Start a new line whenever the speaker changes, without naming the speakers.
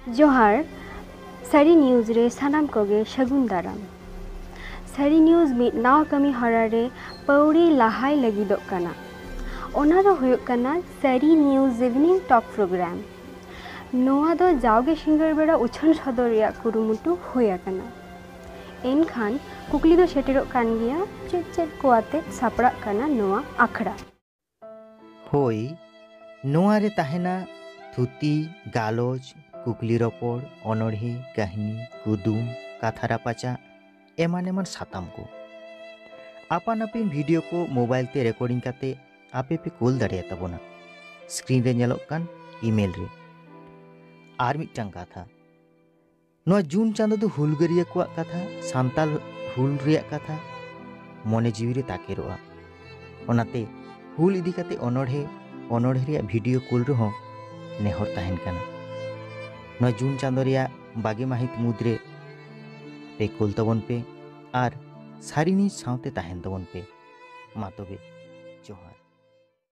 जोहार सारी न्यूज़ रे सानाम कोगे शगुन दाराम। सारी न्यूज़ मिद नाव कमी हरा रे पौड़ी लाहाय लगिदोग कना। ओना दो हुयुग कना सारी न्यूज़ इवनिंग टॉक प्रोग्राम। नोआ दो जावगे सिंगर बेड़ा उछन सदर रिया कुरुमुटु हुया कना। एनखान कुकली दो सेटेरोग कान गिया चेद को आते सापड़ा कना नोआ आखड़ा।
होई नोआ रे ताहेना थुती गालोज कुकली रपड़ अनोढ़े काहिनी कुदुम काथा रापाचा एमान एमान साताम को आपान आपिन वीडियो को मोबाइल ते रेकॉर्डिंग काते आपे पे कूल दाड़िया ताबोना स्क्रीन रे नेलोग कान ईमेल रे आर मिटटांग काथा नोआ जून चांदो दो हुलगरिया को कथा सांताल हुल रिया कथा मने जीवी रे ताकेरोआ ओनाते हुल इदी काते अनोढ़े रिया वीडियो कूल रहो नेहर ताहेन काना नोआ जून चांदो रिया बागे माहित मुद्रे पे कूल तबन पे आर सारी न्यूज़ सावते ताहेन तबन पे मा तबे जोहार।